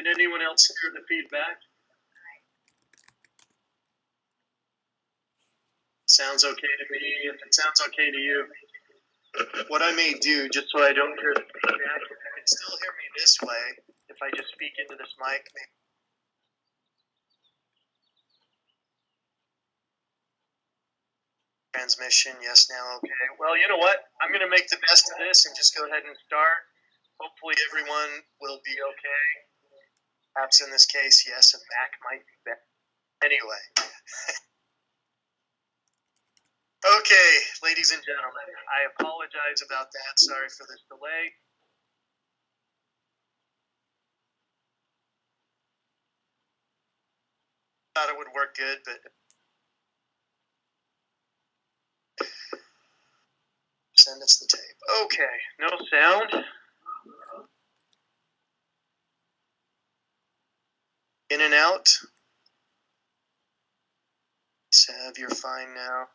Can anyone else hear the feedback? Sounds okay to me. If it sounds okay to you, what I may do, just so I don't hear the feedback, you can still hear me this way if I just speak into this mic. Transmission, yes, now, okay. Well, you know what? I'm going to make the best of this and just go ahead and start. Hopefully everyone will be okay. Perhaps in this case, yes, a Mac might be better. Anyway. Okay, ladies and gentlemen, I apologize about that. Sorry for this delay. Thought it would work good, but send us the tape. Okay, no sound. In and out. Sav, you're fine now.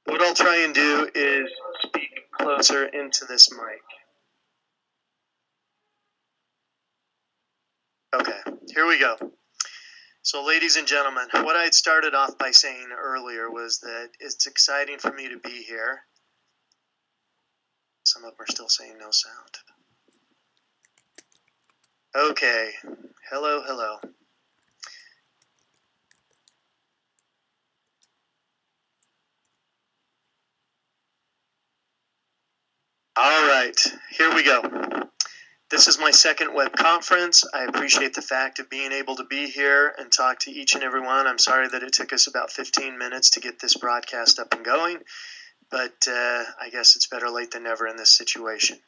What I'll try and do is speak closer into this mic. Okay, here we go. So, ladies and gentlemen, what I had started off by saying earlier was that it's exciting for me to be here. Some of them are still saying no sound. Okay, hello, hello. All right, here we go. This is my second web conference. I appreciate the fact of being able to be here and talk to each and every one. I'm sorry that it took us about 15 minutes to get this broadcast up and going, but I guess it's better late than never in this situation.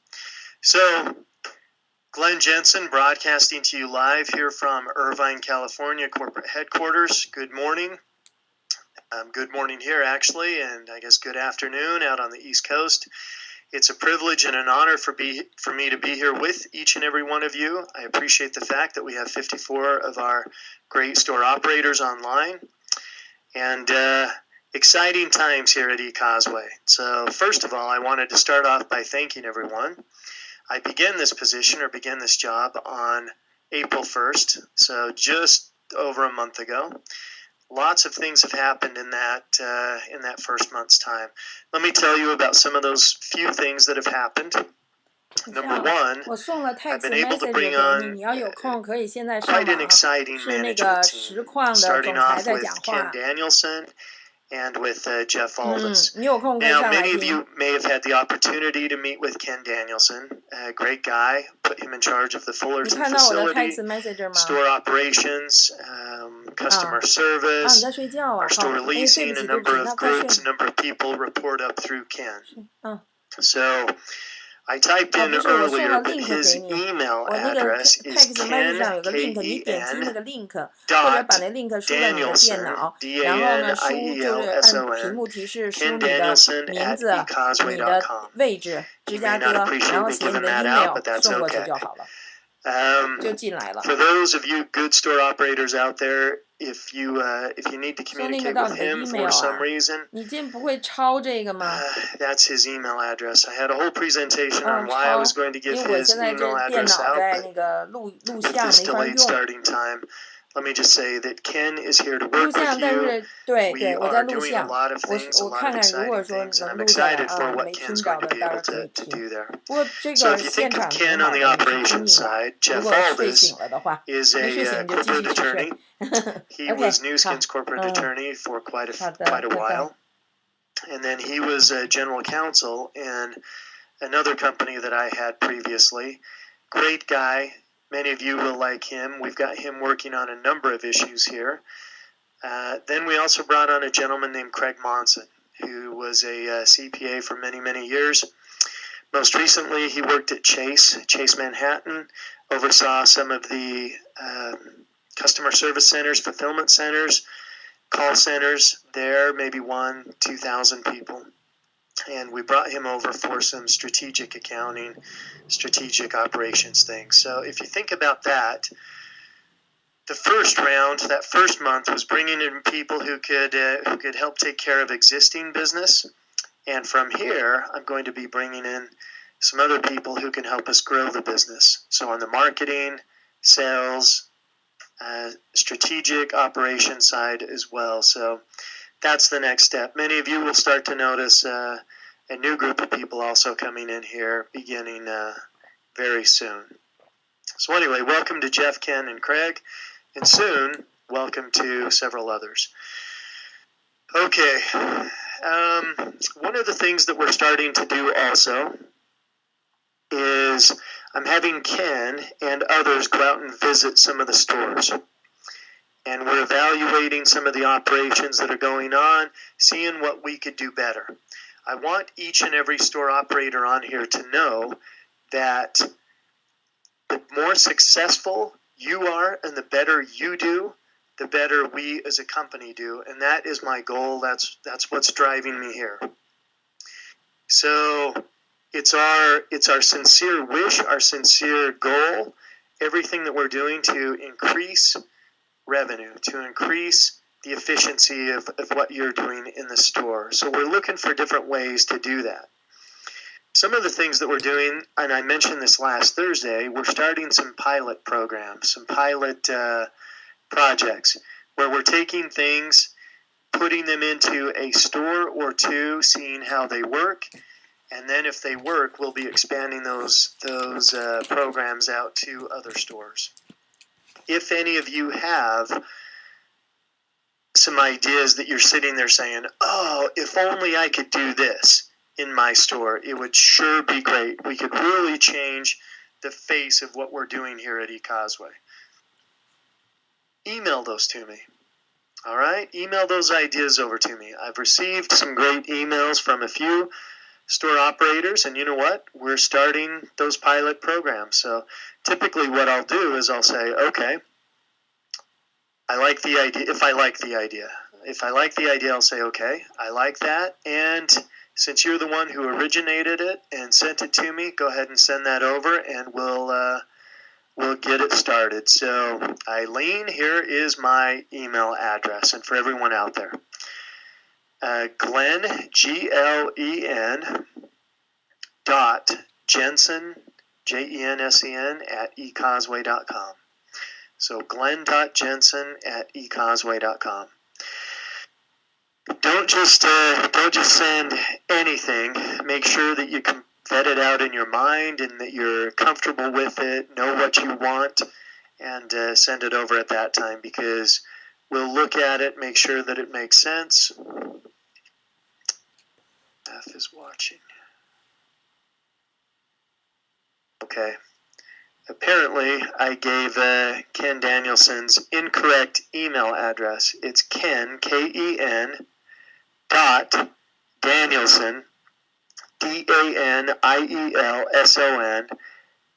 So, Glenn Jensen broadcasting to you live here from Irvine, California, corporate headquarters. Good morning. Good morning here, actually, and I guess good afternoon out on the East Coast. It's a privilege and an honor for me to be here with each and every one of you. I appreciate the fact that we have 54 of our great store operators online. And exciting times here at eCauseway. So first of all, I wanted to start off by thanking everyone. I began this position or began this job on April 1st, so just over a month ago. Lots of things have happened in that first month's time. Let me tell you about some of those few things that have happened. Number one, I've been able to bring on quite an exciting management team, starting off with Ken Danielson and with Jeff Aldis. Now, many of you may have had the opportunity to meet with Ken Danielson, a great guy. Put him in charge of the Fullerton facility, store operations, customer service, our store leasing, a number of groups, a number of people report up through Ken. So I typed in earlier that his email address is ken, K-E-N, dot Danielson, D-A-N-I-E-L-S-O-N, Ken Danielson at ecauseway.com. You may not appreciate me giving that out, but that's okay. For those of you good store operators out there, if you need to communicate with him for some reason, that's his email address. I had a whole presentation on why I was going to give his email address out, but with this delayed starting time, let me just say that Ken is here to work with you. We are doing a lot of things, a lot of exciting things, and I'm excited for what Ken's going to be able to do there. So if you think of Ken on the operations side, Jeff Aldis is a corporate attorney. He was New Skin's corporate attorney for quite a while. And then he was a general counsel in another company that I had previously. Great guy. Many of you will like him. We've got him working on a number of issues here. Then we also brought on a gentleman named Craig Monson, who was a CPA for many, many years. Most recently, he worked at Chase Manhattan, oversaw some of the customer service centers, fulfillment centers, call centers there, maybe 2,000 people. And we brought him over for some strategic accounting, strategic operations things. So if you think about that, the first round, that first month, was bringing in people who could help take care of existing business. And from here, I'm going to be bringing in some other people who can help us grow the business. So on the marketing, sales, strategic operation side as well. So that's the next step. Many of you will start to notice a new group of people also coming in here beginning very soon. So anyway, welcome to Jeff, Ken, and Craig, and soon welcome to several others. Okay, one of the things that we're starting to do also is I'm having Ken and others go out and visit some of the stores. And we're evaluating some of the operations that are going on, seeing what we could do better. I want each and every store operator on here to know that the more successful you are and the better you do, the better we as a company do. And that is my goal. That's what's driving me here. So it's our sincere wish, our sincere goal, everything that we're doing to increase revenue, to increase the efficiency of what you're doing in the store. So we're looking for different ways to do that. Some of the things that we're doing, and I mentioned this last Thursday, we're starting some pilot programs, some pilot projects where we're taking things, putting them into a store or two, seeing how they work, and then if they work, we'll be expanding those programs out to other stores. If any of you have some ideas that you're sitting there saying, oh, if only I could do this in my store, it would sure be great. We could really change the face of what we're doing here at eCauseway. Email those to me. All right? Email those ideas over to me. I've received some great emails from a few store operators, and you know what? We're starting those pilot programs. So typically what I'll do is I'll say, okay, I like the idea. If I like the idea, I'll say, okay, I like that. And since you're the one who originated it and sent it to me, go ahead and send that over, and we'll get it started. So, Eileen, here is my email address, and for everyone out there, Glen, Glen, dot Jensen, Jensen, at ecauseway.com. So glen.jensen at ecauseway.com. Don't just send anything. Make sure that you can vet it out in your mind and that you're comfortable with it, know what you want, and send it over at that time, because we'll look at it, make sure that it makes sense. Beth is watching. Okay. Apparently, I gave Ken Danielson's incorrect email address. It's Ken, Ken, dot Danielson, Danielson,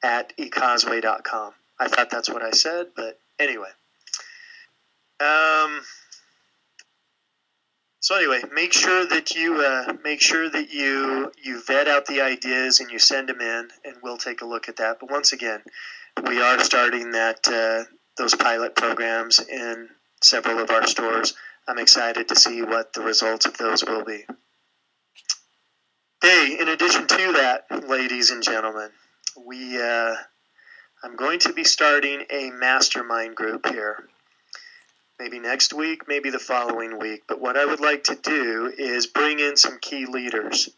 at ecauseway.com. I thought that's what I said, but anyway. So anyway, make sure that you vet out the ideas and you send them in, and we'll take a look at that. But once again, we are starting those pilot programs in several of our stores. I'm excited to see what the results of those will be. Hey, in addition to that, ladies and gentlemen, I'm going to be starting a mastermind group here. Maybe next week, maybe the following week. But what I would like to do is bring in some key leaders.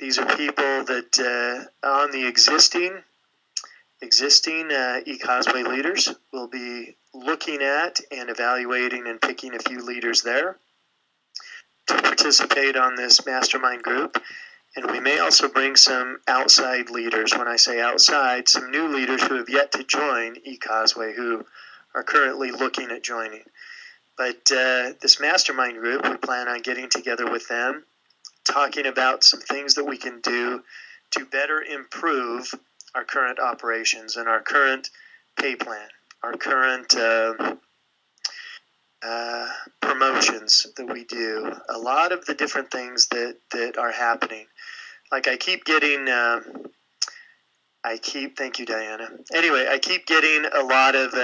These are people that on the existing eCauseway leaders will be looking at and evaluating and picking a few leaders there to participate on this mastermind group. And we may also bring some outside leaders. When I say outside, some new leaders who have yet to join eCauseway, who are currently looking at joining. But this mastermind group, we plan on getting together with them, talking about some things that we can do to better improve our current operations and our current pay plan, our current promotions that we do, a lot of the different things that are happening. Like I keep getting, thank you, Diana. Anyway, I keep getting a lot of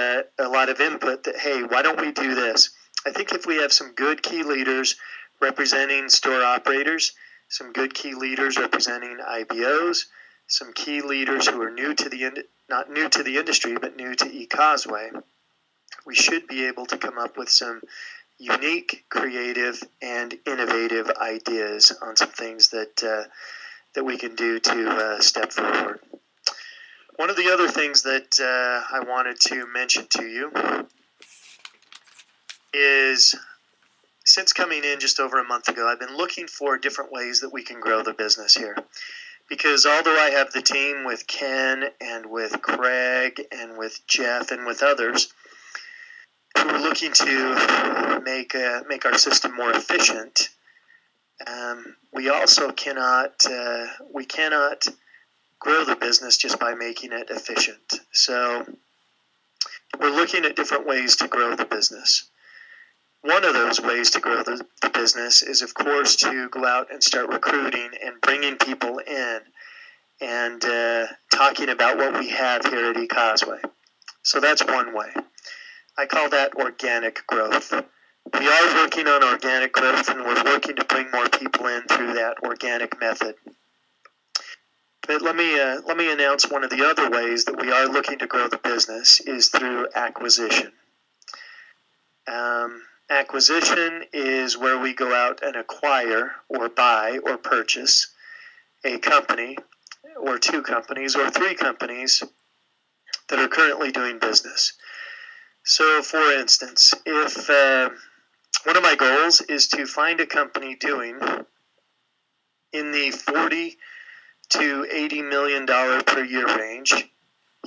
input that, hey, why don't we do this? I think if we have some good key leaders representing store operators, some good key leaders representing IBOs, some key leaders who are not new to the industry, but new to eCauseway, we should be able to come up with some unique, creative, and innovative ideas on some things that we can do to step forward. One of the other things that I wanted to mention to you is, since coming in just over a month ago, I've been looking for different ways that we can grow the business here. Because although I have the team with Ken and with Craig and with Jeff and with others who are looking to make our system more efficient, we also cannot grow the business just by making it efficient. So we're looking at different ways to grow the business. One of those ways to grow the business is, of course, to go out and start recruiting and bringing people in and talking about what we have here at eCauseway. So that's one way. I call that organic growth. We are working on organic growth, and we're working to bring more people in through that organic method. But let me announce one of the other ways that we are looking to grow the business is through acquisition. Acquisition is where we go out and acquire or buy or purchase a company or two companies or three companies that are currently doing business. So, for instance, if one of my goals is to find a company doing in the $40 to $80 million per year range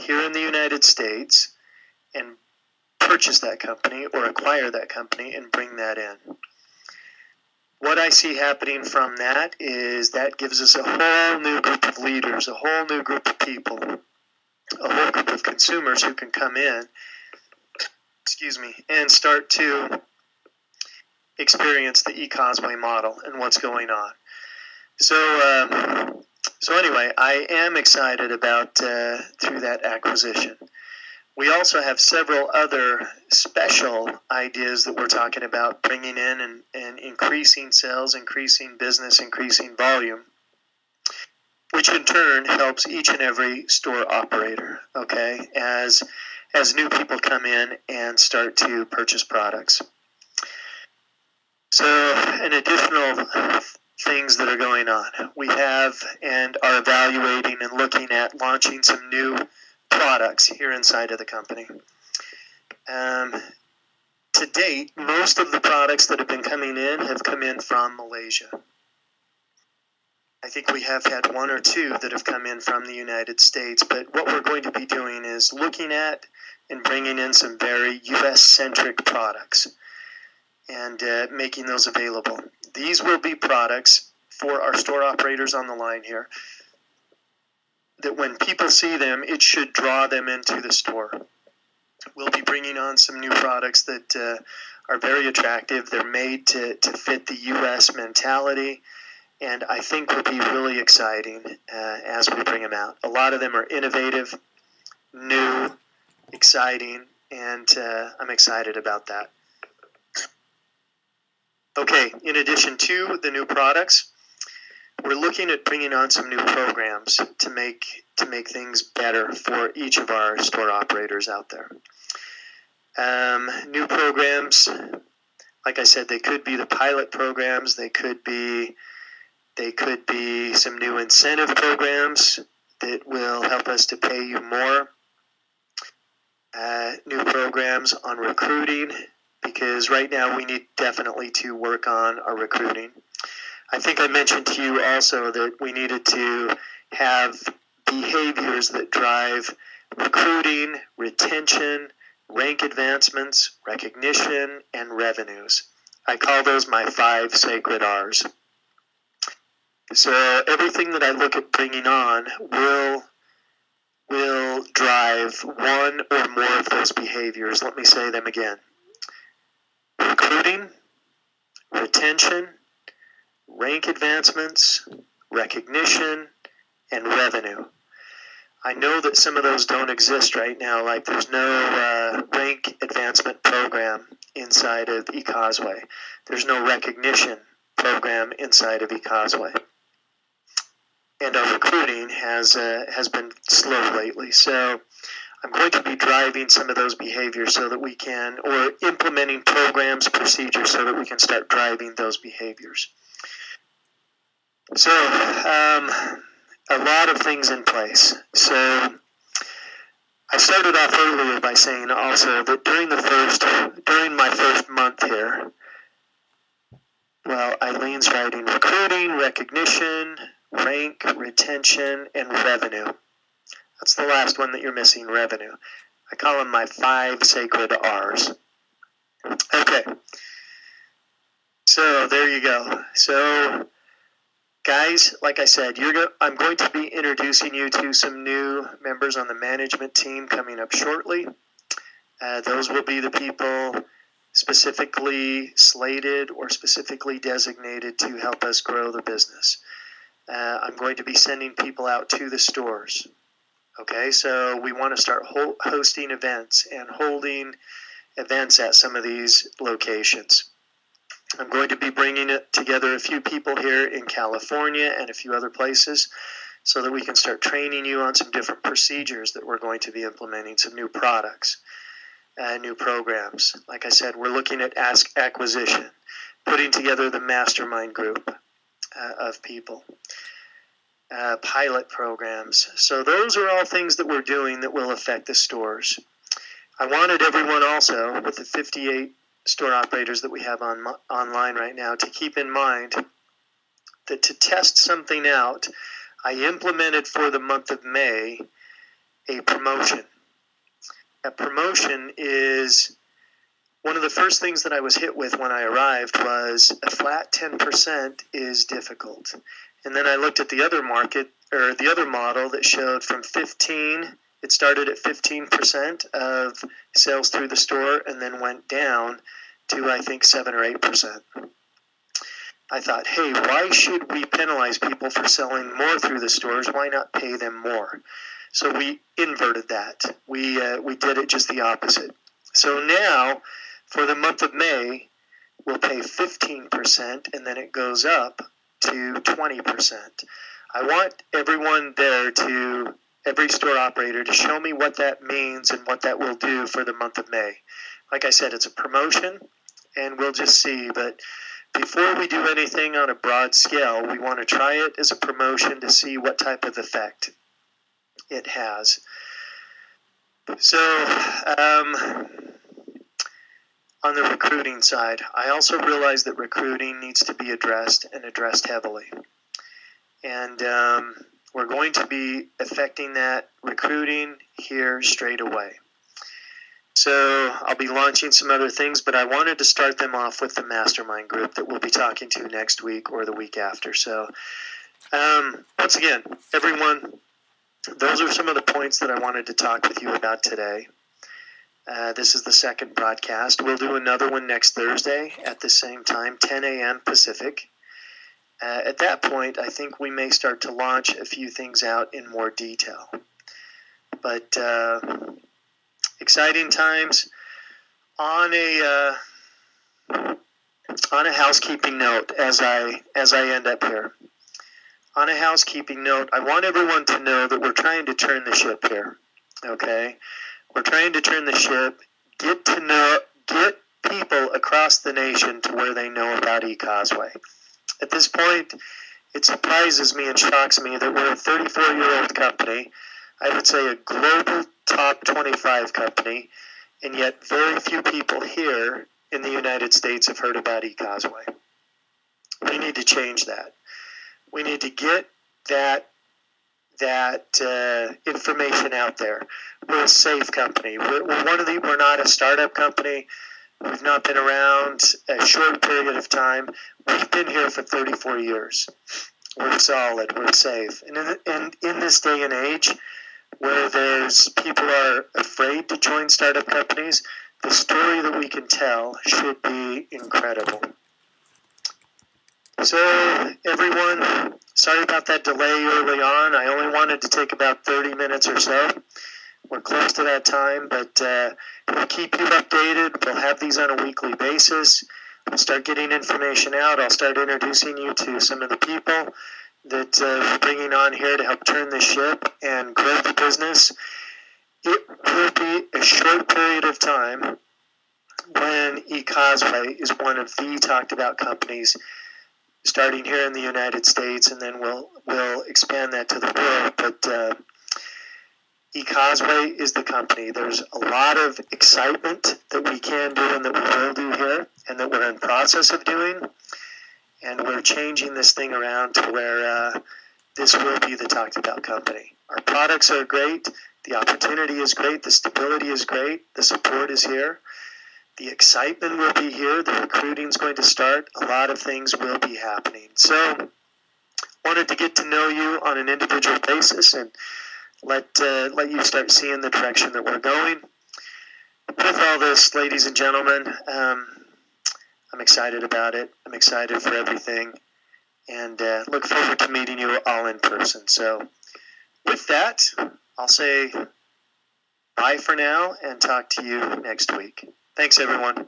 here in the United States and purchase that company or acquire that company and bring that in. What I see happening from that is that gives us a whole new group of leaders, a whole new group of people, a whole group of consumers who can come in, and start to experience the eCauseway model and what's going on. So anyway, I am excited about through that acquisition. We also have several other special ideas that we're talking about bringing in and increasing sales, increasing business, increasing volume, which in turn helps each and every store operator, okay, as new people come in and start to purchase products. So, an additional things that are going on. We have and are evaluating and looking at launching some new products here inside of the company. To date, most of the products that have been coming in have come in from Malaysia. I think we have had one or two that have come in from the United States, but what we're going to be doing is looking at and bringing in some very U.S.-centric products and making those available. These will be products for our store operators on the line here that when people see them, it should draw them into the store. We'll be bringing on some new products that are very attractive. They're made to fit the U.S. mentality, and I think will be really exciting as we bring them out. A lot of them are innovative, new, exciting, and I'm excited about that. Okay, in addition to the new products, we're looking at bringing on some new programs to make things better for each of our store operators out there. New programs, like I said, they could be the pilot programs. They could be some new incentive programs that will help us to pay you more. New programs on recruiting, because right now we need definitely to work on our recruiting. I think I mentioned to you also that we needed to have behaviors that drive recruiting, retention, rank advancements, recognition, and revenues. I call those my 5 sacred R's. So everything that I look at bringing on will drive one or more of those behaviors. Let me say them again. Recruiting, retention, rank advancements, recognition, and revenue. I know that some of those don't exist right now, like there's no rank advancement program inside of eCauseway. There's no recognition program inside of eCauseway. and our recruiting has been slow lately. So I'm going to be driving some of those behaviors so that we can, or implementing programs, procedures so that we can start driving those behaviors. So a lot of things in place. So I started off earlier by saying also that during my first month here, well, Eileen's writing recruiting, recognition, rank, retention, and revenue. That's the last one that you're missing, revenue. I call them my 5 sacred R's. Okay. So there you go. So guys, like I said, I'm going to be introducing you to some new members on the management team coming up shortly. Those will be the people specifically slated or specifically designated to help us grow the business. I'm going to be sending people out to the stores. Okay, so we want to start hosting events and holding events at some of these locations. I'm going to be bringing together a few people here in California and a few other places so that we can start training you on some different procedures that we're going to be implementing, some new products, new programs. Like I said, we're looking at acquisition, putting together the mastermind group of people, pilot programs. So those are all things that we're doing that will affect the stores. I wanted everyone also, with the 58 store operators that we have online right now, to keep in mind that to test something out, I implemented for the month of May a promotion. A promotion is one of the first things that I was hit with when I arrived was a flat 10% is difficult. And then I looked at the other model that showed from 15, it started at 15% of sales through the store and then went down to, I think, 7 or 8%. I thought, hey, why should we penalize people for selling more through the stores? Why not pay them more? So we inverted that. We did it just the opposite. So now, for the month of May, we'll pay 15%, and then it goes up to 20%. I want everyone there every store operator to show me what that means and what that will do for the month of May. Like I said, it's a promotion, and we'll just see. But before we do anything on a broad scale, we want to try it as a promotion to see what type of effect it has. So on the recruiting side, I also realize that recruiting needs to be addressed and addressed heavily. And we're going to be affecting that recruiting here straight away. So I'll be launching some other things, but I wanted to start them off with the mastermind group that we'll be talking to next week or the week after. So once again, everyone, those are some of the points that I wanted to talk with you about today. This is the second broadcast. We'll do another one next Thursday at the same time, 10 a.m. Pacific. At that point, I think we may start to launch a few things out in more detail. But exciting times. On a housekeeping note, as I end up here. On a housekeeping note, I want everyone to know that we're trying to turn the ship here. Okay, we're trying to turn the ship. Get people across the nation to where they know about eCauseway. At this point, it surprises me and shocks me that we're a 34-year-old company. I would say a global top 25 company, and yet very few people here in the United States have heard about eCauseway. We need to change that. We need to get that information out there. We're a safe company. We're not a startup company. We've not been around a short period of time. We've been here for 34 years. We're solid. We're safe. And in this day and age, where people are afraid to join startup companies, the story that we can tell should be incredible. So, everyone, sorry about that delay early on. I only wanted to take about 30 minutes or so. We're close to that time, but we'll keep you updated. We'll have these on a weekly basis. We'll start getting information out. I'll start introducing you to some of the people, that we're bringing on here to help turn the ship and grow the business. It will be a short period of time when eCauseway is one of the talked about companies, starting here in the United States, and then we'll expand that to the world. But eCauseway is the company. There's a lot of excitement that we can do and that we will do here, and that we're in process of doing. And we're changing this thing around to where this will be the talked about company. Our products are great. The opportunity is great. The stability is great. The support is here. The excitement will be here. The recruiting is going to start. A lot of things will be happening. So, wanted to get to know you on an individual basis and let you start seeing the direction that we're going. With all this, ladies and gentlemen, I'm excited about it. I'm excited for everything, and look forward to meeting you all in person. So, with that, I'll say bye for now and talk to you next week. Thanks, everyone.